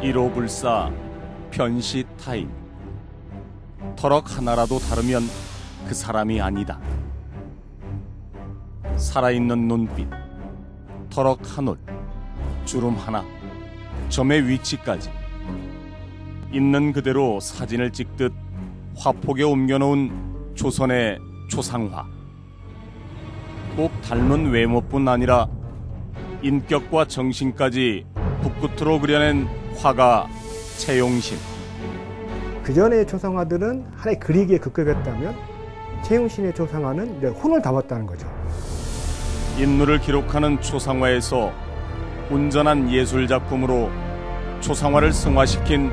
일오불사 편시타임. 터럭 하나라도 다르면 그 사람이 아니다. 살아있는 눈빛, 터럭 한 올, 주름 하나, 점의 위치까지 있는 그대로 사진을 찍듯 화폭에 옮겨놓은 조선의 초상화. 꼭 닮은 외모뿐 아니라 인격과 정신까지 붓끝으로 그려낸 화가 채용신. 그전의 초상화들은 하나의 그리기에 급급했다면 채용신의 초상화는 이제 혼을 담았다는 거죠. 인물을 기록하는 초상화에서 온전한 예술작품으로 초상화를 승화시킨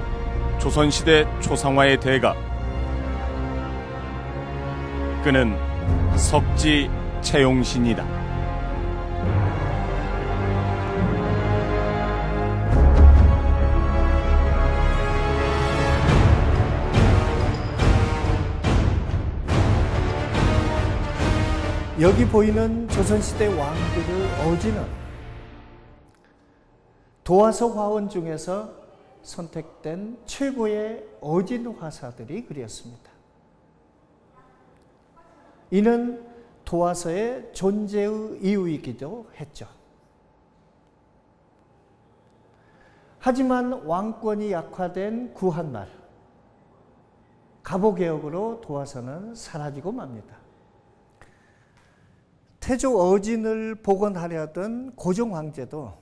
조선시대 초상화의 대가. 그는 석지 채용신이다. 여기 보이는 조선시대 왕들의 어지는 도화서 화원 중에서 선택된 최고의 어진 화사들이 그렸습니다. 이는 도화서의 존재의 이유이기도 했죠. 하지만 왕권이 약화된 구한말, 갑오개혁으로 도화서는 사라지고 맙니다. 태조 어진을 복원하려던 고종 황제도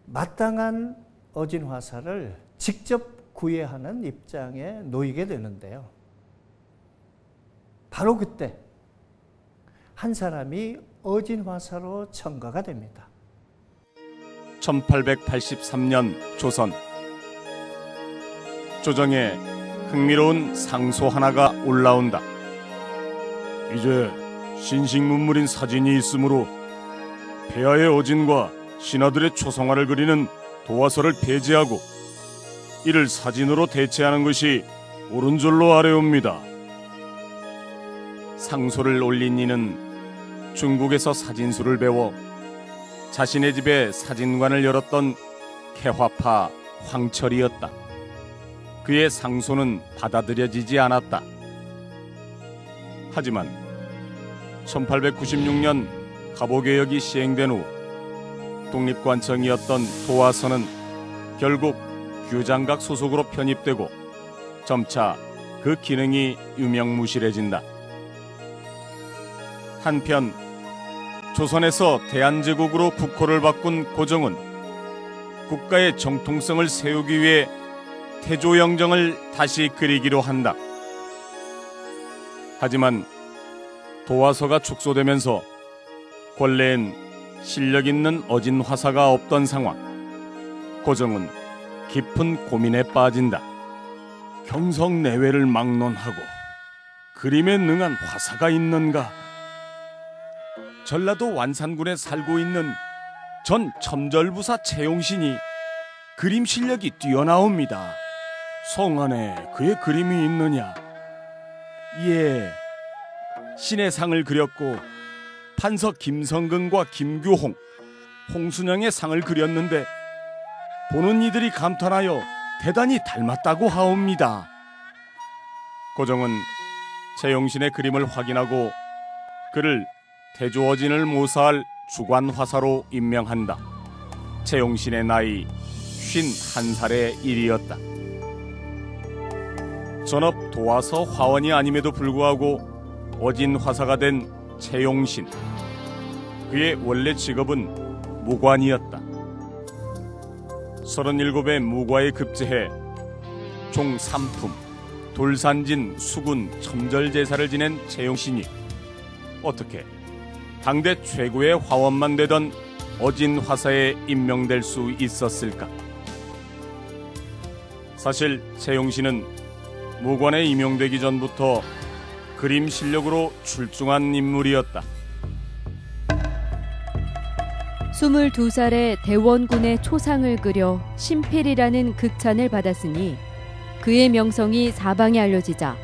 마땅한 어진 화사를 직접 구애하는 입장에 놓이게 되는데요. 바로 그때 한 사람이 어진 화사로 첨가가 됩니다. 1883년 조선. 조정에 흥미로운 상소 하나가 올라온다. 이제 신식문물인 사진이 있으므로 폐하의 어진과 신하들의 초상화를 그리는 도화서를 폐지하고 이를 사진으로 대체하는 것이 옳은 줄로 아뢰옵니다. 상소를 올린 이는 중국에서 사진술을 배워 자신의 집에 사진관을 열었던 개화파 황철이었다. 그의 상소는 받아들여지지 않았다. 하지만 1896년 갑오개혁이 시행된 후 독립관청이었던 도화서는 결국 규장각 소속으로 편입되고 점차 그 기능이 유명무실해진다. 한편 조선에서 대한제국으로 국호를 바꾼 고종은 국가의 정통성을 세우기 위해 태조영정을 다시 그리기로 한다. 하지만 도화서가 축소되면서 권례엔 실력 있는 어진 화사가 없던 상황. 고종은 깊은 고민에 빠진다. 경성내외를 막론하고 그림에 능한 화사가 있는가? 전라도 완산군에 살고 있는 전 첨절부사 채용신이 그림 실력이 뛰어나옵니다. 성 안에 그의 그림이 있느냐? 예, 신의 상을 그렸고 판서 김성근과 김규홍, 홍순영의 상을 그렸는데 보는 이들이 감탄하여 대단히 닮았다고 하옵니다. 고종은 채용신의 그림을 확인하고 그를 태조어진을 모사할 주관화사로 임명한다. 채용신의 나이 51살의 일이었다. 전업 도화서 화원이 아님에도 불구하고 어진 화사가 된 채용신. 그의 원래 직업은 무관이었다. 37의 무과에 급제해 종 3품, 돌산진, 수군, 첨절제사를 지낸 채용신이 어떻게 당대 최고의 화원만 되던 어진 화사에 임명될 수 있었을까? 사실 채용신은 무관에 임용되기 전부터 그림 실력으로 출중한 인물이었다. 22살에 대원군의 초상을 그려 신필이라는 극찬을 받았으니 그의 명성이 사방에 알려지자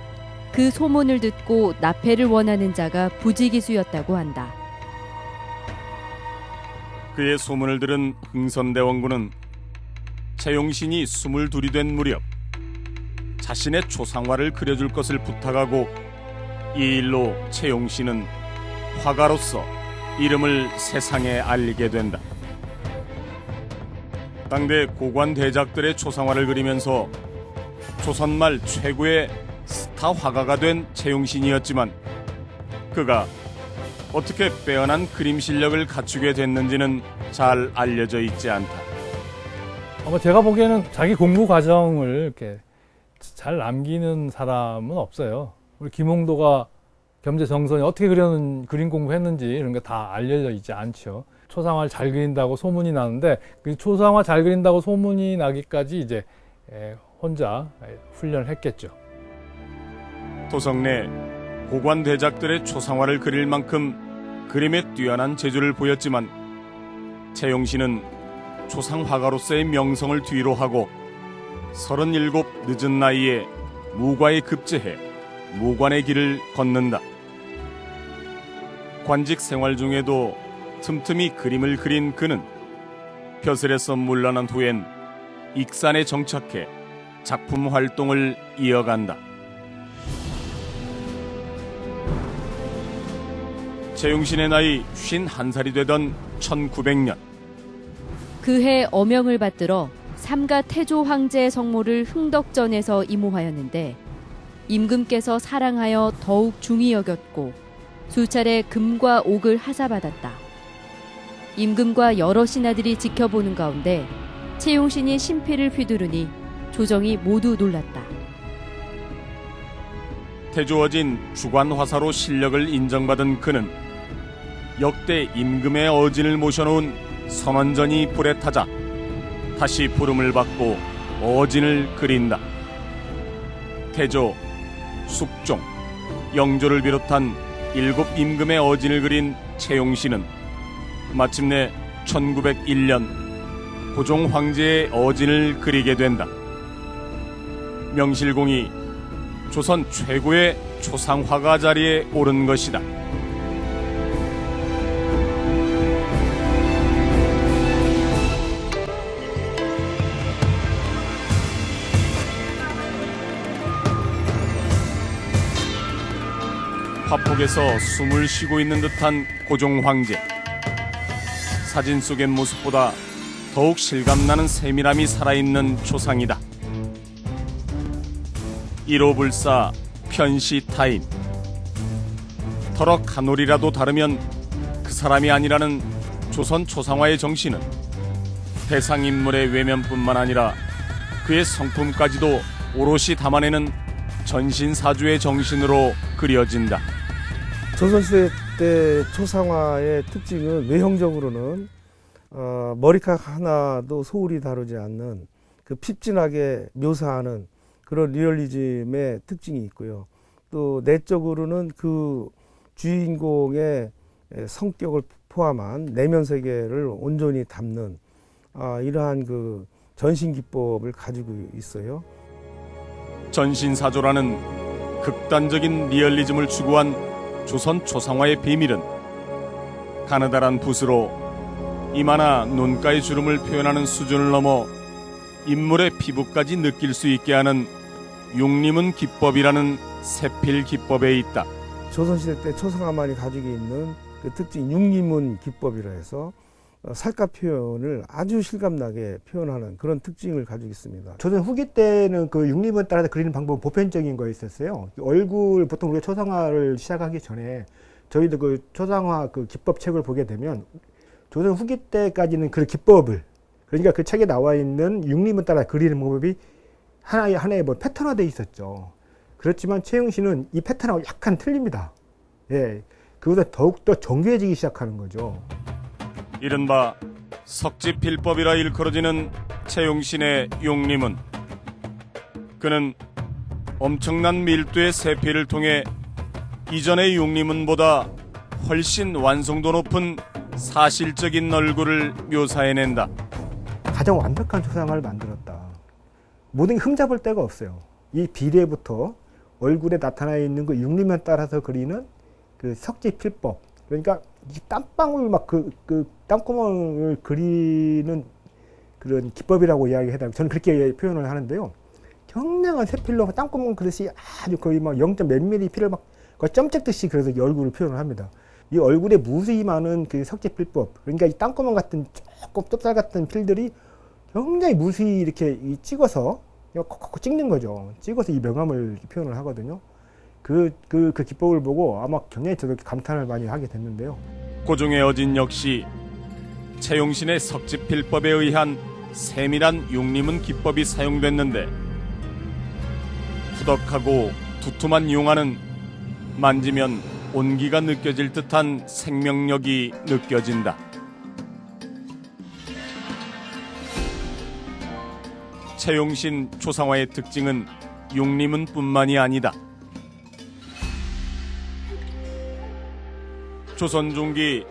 그 소문을 듣고 납폐를 원하는 자가 부지기수였다고 한다. 그의 소문을 들은 흥선대원군은 채용신이 22이 된 무렵 자신의 초상화를 그려줄 것을 부탁하고 이 일로 채용신은 화가로서 이름을 세상에 알리게 된다. 당대 고관 대작들의 초상화를 그리면서 조선말 최고의 스타 화가가 된 채용신이었지만 그가 어떻게 빼어난 그림 실력을 갖추게 됐는지는 잘 알려져 있지 않다. 아마 제가 보기에는 자기 공부 과정을 이렇게 잘 남기는 사람은 없어요. 우리 김홍도가 겸재정선이 어떻게 그림 공부했는지 이런 게 다 알려져 있지 않죠. 초상화를 잘 그린다고 소문이 나는데 그 초상화 잘 그린다고 소문이 나기까지 이제 혼자 훈련을 했겠죠. 도성 내 고관 대작들의 초상화를 그릴 만큼 그림에 뛰어난 재주를 보였지만 채용신은 초상화가로서의 명성을 뒤로 하고 37 늦은 나이에 무과에 급제해 무관의 길을 걷는다. 관직 생활 중에도 틈틈이 그림을 그린 그는 벼슬에서 물러난 후엔 익산에 정착해 작품 활동을 이어간다. 채용신의 나이 51살이 되던 1900년 그해 어명을 받들어 삼가 태조 황제의 성모를 흥덕전에서 이모하였는데 임금께서 사랑하여 더욱 중히 여겼고 수차례 금과 옥을 하사받았다. 임금과 여러 신하들이 지켜보는 가운데 채용신이 신패를 휘두르니 조정이 모두 놀랐다. 태조어진 주관화사로 실력을 인정받은 그는 역대 임금의 어진을 모셔놓은 선원전이 불에 타자 다시 부름을 받고 어진을 그린다. 태조, 숙종, 영조를 비롯한 7 임금의 어진을 그린 채용신은 마침내 1901년 고종 황제의 어진을 그리게 된다. 명실공히 조선 최고의 초상화가 자리에 오른 것이다. 화폭에서 숨을 쉬고 있는 듯한 고종 황제. 사진 속의 모습보다 더욱 실감나는 세밀함이 살아있는 초상이다. 일오불사 편시타인. 터럭 한 올이라도 다르면 그 사람이 아니라는 조선 초상화의 정신은 대상 인물의 외면뿐만 아니라 그의 성품까지도 오롯이 담아내는 전신사주의 정신으로 그려진다. 조선시대 때 초상화의 특징은 외형적으로는 머리카락 하나도 소홀히 다루지 않는 그 핍진하게 묘사하는 그런 리얼리즘의 특징이 있고요. 또 내적으로는 그 주인공의 성격을 포함한 내면 세계를 온전히 담는 이러한 그 전신 기법을 가지고 있어요. 전신사조라는 극단적인 리얼리즘을 추구한 조선 초상화의 비밀은 가느다란 붓으로 이마나 눈가의 주름을 표현하는 수준을 넘어 인물의 피부까지 느낄 수 있게 하는 육림은 기법이라는 세필 기법에 있다. 조선시대 때 초상화만이 가지고 있는 그 특징 육림은 기법이라 해서 살갗 표현을 아주 실감나게 표현하는 그런 특징을 가지고 있습니다. 조선 후기 때는 그 육림을 따라서 그리는 방법은 보편적인 거였었어요. 얼굴, 보통 우리가 초상화를 시작하기 전에 저희도 그 초상화 그 기법책을 보게 되면 조선 후기 때까지는 그 기법을, 그러니까 그 책에 나와 있는 육림을 따라 그리는 방법이 하나의 뭐 패턴화되어 있었죠. 그렇지만 채용신은 이 패턴하고 약간 틀립니다. 예, 그보다 더욱더 정교해지기 시작하는 거죠. 이른바 석지필법이라 일컬어지는 채용신의 육림은 그는 엄청난 밀도의 세필을 통해 이전의 육림은보다 훨씬 완성도 높은 사실적인 얼굴을 묘사해낸다. 가장 완벽한 초상화를 만들었다. 모든 게 흠잡을 데가 없어요. 이 비례부터 얼굴에 나타나 있는 그 육림에 따라서 그리는 그 석지필법. 그러니까 이 땀방울 막 그 땀구멍을 그리는 그런 기법이라고 이야기해요. 저는 그렇게 표현을 하는데요. 경량한 세필로 땅구멍 그릇이 아주 거의 막 0. 몇 미리 피를 막 거의 점 찍듯이 그래서 이 얼굴을 표현을 합니다. 이 얼굴에 무수히 많은 그 석재필법, 그러니까 이 땅구멍 같은 조금 좁쌀 같은 필들이 굉장히 무수히 이렇게 찍어서 콕콕 찍는 거죠. 찍어서 이 명암을 표현을 하거든요. 그 기법을 보고 아마 굉장히 저도 감탄을 많이 하게 됐는데요. 고종의 어진 역시 채용신의 석지필법에 의한 세밀한 용림은 기법이 사용됐는데 후덕하고 두툼한 용화는 만지면 온기가 느껴질 듯한 생명력이 느껴진다. 채용신 초상화의 특징은 용림은 뿐만이 아니다. 조선 중기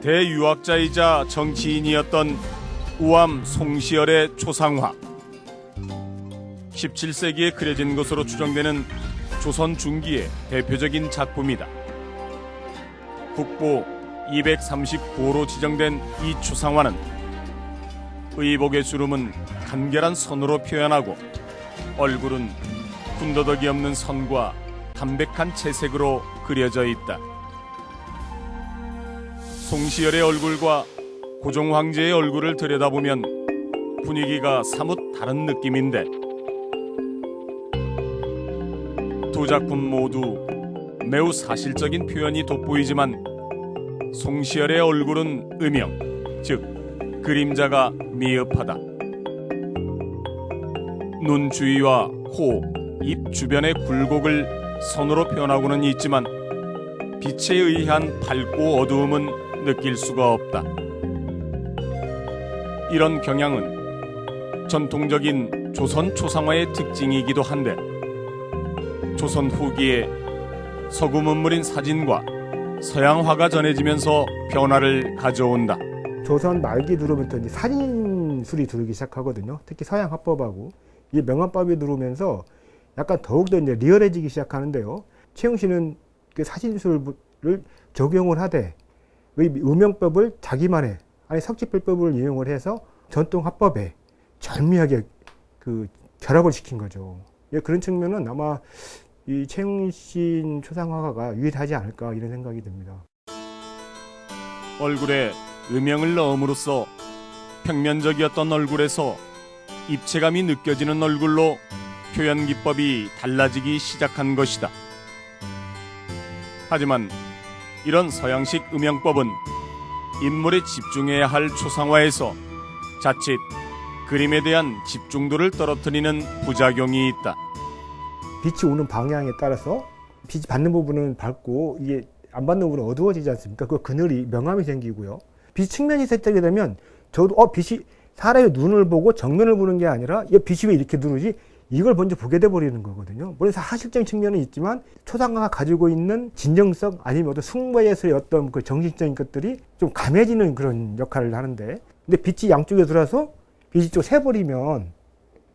대유학자이자 정치인이었던 우암 송시열의 초상화. 17세기에 그려진 것으로 추정되는 조선 중기의 대표적인 작품이다. 국보 239호로 지정된 이 초상화는 의복의 주름은 간결한 선으로 표현하고 얼굴은 군더더기 없는 선과 담백한 채색으로 그려져 있다. 송시열의 얼굴과 고종 황제의 얼굴을 들여다보면 분위기가 사뭇 다른 느낌인데 두 작품 모두 매우 사실적인 표현이 돋보이지만 송시열의 얼굴은 음영, 즉 그림자가 미흡하다. 눈 주위와 코, 입 주변의 굴곡을 선으로 표현하고는 있지만 빛에 의한 밝고 어두움은 느낄 수가 없다. 이런 경향은 전통적인 조선 초상화의 특징이기도 한데 조선 후기에 서구 문물인 사진과 서양화가 전해지면서 변화를 가져온다. 조선 말기 들어오면서 이제 사진술이 들어오기 시작하거든요. 특히 서양 화법하고 이 명암법이 들어오면서 약간 더욱더 이제 리얼해지기 시작하는데요. 채용신은 그 사진술을 적용을 하되 음영법을 자기만의 아니 석지필법을 이용을 해서 전통 화법에 절묘하게 그 결합을 시킨 거죠. 예, 그런 측면은 아마 이 채용신 초상화가가 유일하지 않을까 이런 생각이 듭니다. 얼굴에 음영을 넣음으로써 평면적이었던 얼굴에서 입체감이 느껴지는 얼굴로 표현 기법이 달라지기 시작한 것이다. 하지만 이런 서양식 음영법은 인물에 집중해야 할 초상화에서 자칫 그림에 대한 집중도를 떨어뜨리는 부작용이 있다. 빛이 오는 방향에 따라서 빛이 받는 부분은 밝고 이게 안 받는 부분은 어두워지지 않습니까? 그 그늘이 명암이 생기고요. 빛 측면이 세탁이 되면 저도 빛이 사람의 눈을 보고 정면을 보는 게 아니라 빛이 왜 이렇게 누르지? 이걸 먼저 보게 돼 버리는 거거든요. 물론 사실적인 측면은 있지만 초상화가 가지고 있는 진정성 아니면 어떤 숙모에서의 어떤 그 정신적인 것들이 좀 감해지는 그런 역할을 하는데, 근데 빛이 양쪽에 들어서 빛이 좀 새버리면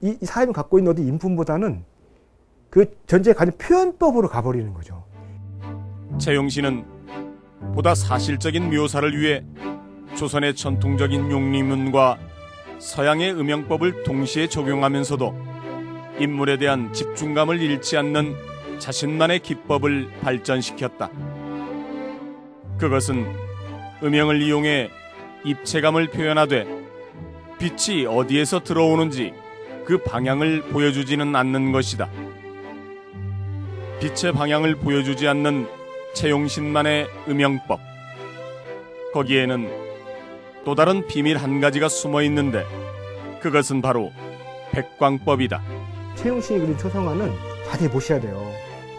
이 사람이 갖고 있는 어떤 인품보다는 그 전제에 가진 표현법으로 가버리는 거죠. 채용신은 보다 사실적인 묘사를 위해 조선의 전통적인 용림문과 서양의 음영법을 동시에 적용하면서도 인물에 대한 집중감을 잃지 않는 자신만의 기법을 발전시켰다. 그것은 음영을 이용해 입체감을 표현하되 빛이 어디에서 들어오는지 그 방향을 보여주지는 않는 것이다. 빛의 방향을 보여주지 않는 채용신만의 음영법. 거기에는 또 다른 비밀 한 가지가 숨어 있는데 그것은 바로 백광법이다. 채용신이 그린 초상화는 자세히 보셔야 돼요.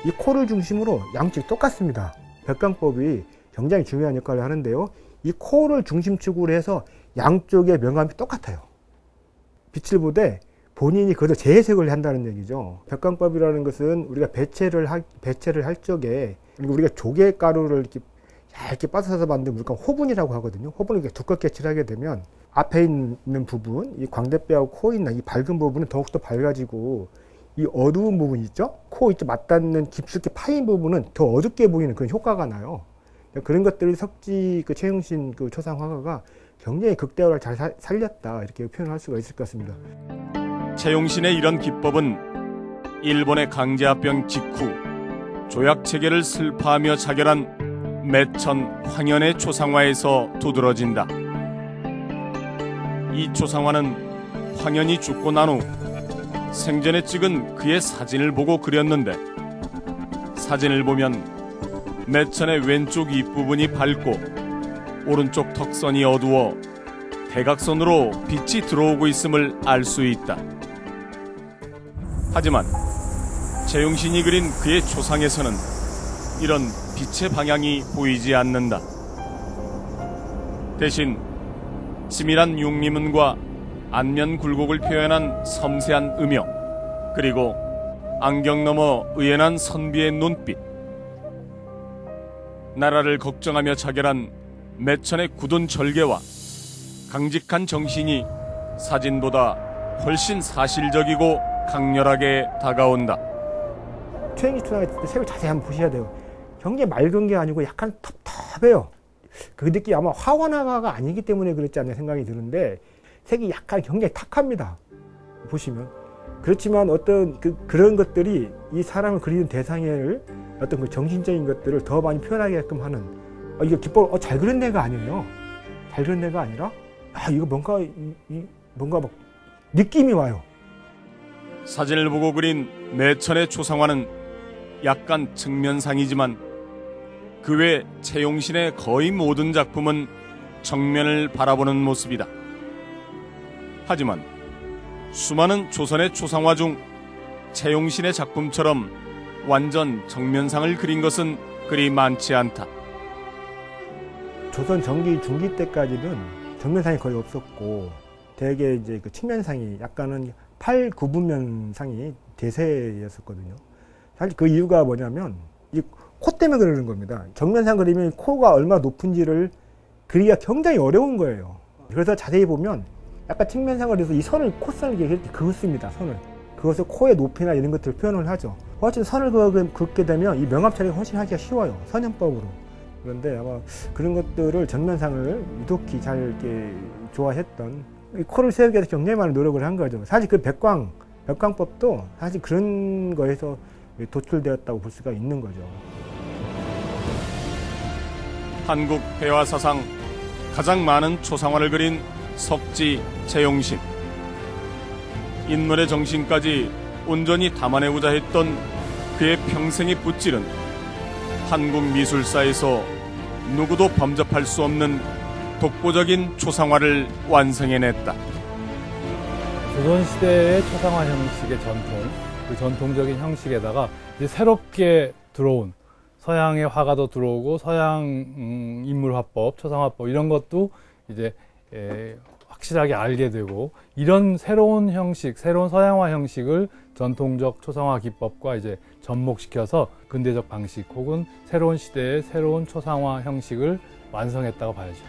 이 코를 중심으로 양쪽이 똑같습니다. 백광법이 굉장히 중요한 역할을 하는데요. 이 코를 중심축으로 해서 양쪽의 명암이 똑같아요. 빛을 보되 본인이 그것을 재해석을 한다는 얘기죠. 백광법이라는 것은 우리가 배채를 할 적에 우리가 조개가루를 이렇게 얇게 빠져서 만든 물감 호분이라고 하거든요. 호분을 이렇게 두껍게 칠하게 되면 앞에 있는 부분, 이 광대뼈하고 코 있는 이 밝은 부분은 더욱더 밝아지고 이 어두운 부분 있죠? 코 이쪽 맞닿는 깊숙이 파인 부분은 더 어둡게 보이는 그런 효과가 나요. 그런 것들을 석지 그 최용신 그 초상 화가가 굉장히 극대화를 잘 살렸다 이렇게 표현할 수가 있을 것 같습니다. 채용신의 이런 기법은 일본의 강제합병 직후 조약 체계를 슬퍼하며 자결한 매천 황현의 초상화에서 두드러진다. 이 초상화는 황현이 죽고 난 후 생전에 찍은 그의 사진을 보고 그렸는데, 사진을 보면 매천의 왼쪽 입부분이 밝고 오른쪽 턱선이 어두워 대각선으로 빛이 들어오고 있음을 알 수 있다. 하지만 채용신이 그린 그의 초상에서는 이런 빛의 방향이 보이지 않는다. 대신 치밀한 육리문과 안면 굴곡을 표현한 섬세한 음영, 그리고 안경 너머 의연한 선비의 눈빛, 나라를 걱정하며 자결한 매천의 굳은 절개와 강직한 정신이 사진보다 훨씬 사실적이고 강렬하게 다가온다. 최용신 초상화 때 색을 자세히 한번 보셔야 돼요. 굉장히 맑은 게 아니고 약간 텁텁해요. 그 느낌이 아마 화원화가 아니기 때문에 그렇지 않나 생각이 드는데, 색이 약간 굉장히 탁합니다. 보시면. 그렇지만 어떤 그런 것들이 이 사람을 그리는 대상을 어떤 그 정신적인 것들을 더 많이 표현하게끔 하는, 이거 기법 잘 그린 애가 아니에요. 잘 그린 애가 아니라 이거 뭔가 막 느낌이 와요. 사진을 보고 그린 매천의 초상화는 약간 측면상이지만 그 외 채용신의 거의 모든 작품은 정면을 바라보는 모습이다. 하지만 수많은 조선의 초상화 중 채용신의 작품처럼 완전 정면상을 그린 것은 그리 많지 않다. 조선 전기 중기 때까지는 정면상이 거의 없었고, 대개 이제 그 측면상이 약간은 8, 9분면상이 대세였었거든요. 사실 그 이유가 뭐냐면 이 코 때문에 그러는 겁니다. 정면상 그리면 코가 얼마나 높은지를 그리기가 굉장히 어려운 거예요. 그래서 자세히 보면 약간 측면상을 해서 이 선을, 콧선을 이렇게 그었습니다. 선을. 그것을 코의 높이나 이런 것들을 표현을 하죠. 훨씬 선을 긋게 되면 이 명암 처리가 훨씬 하기가 쉬워요. 선형법으로. 그런데 아마 그런 것들을 정면상을 유독히 잘 이렇게 좋아했던, 이 코를 세우기 위해서 굉장히 많은 노력을 한 거죠. 사실 그 백광법도 사실 그런 거에서 도출되었다고 볼 수가 있는 거죠. 한국 회화 사상 가장 많은 초상화를 그린 석지 채용신. 인물의 정신까지 온전히 담아내고자 했던 그의 평생의 붓질은 한국 미술사에서 누구도 범접할 수 없는 독보적인 초상화를 완성해냈다. 조선시대의 초상화 형식의 전통, 그 전통적인 형식에다가 이제 새롭게 들어온 서양의 화가도 들어오고 서양 인물화법, 초상화법 이런 것도 이제 확실하게 알게 되고, 이런 새로운 형식, 새로운 서양화 형식을 전통적 초상화 기법과 이제 접목시켜서 근대적 방식 혹은 새로운 시대의 새로운 초상화 형식을 완성했다고 봐야죠.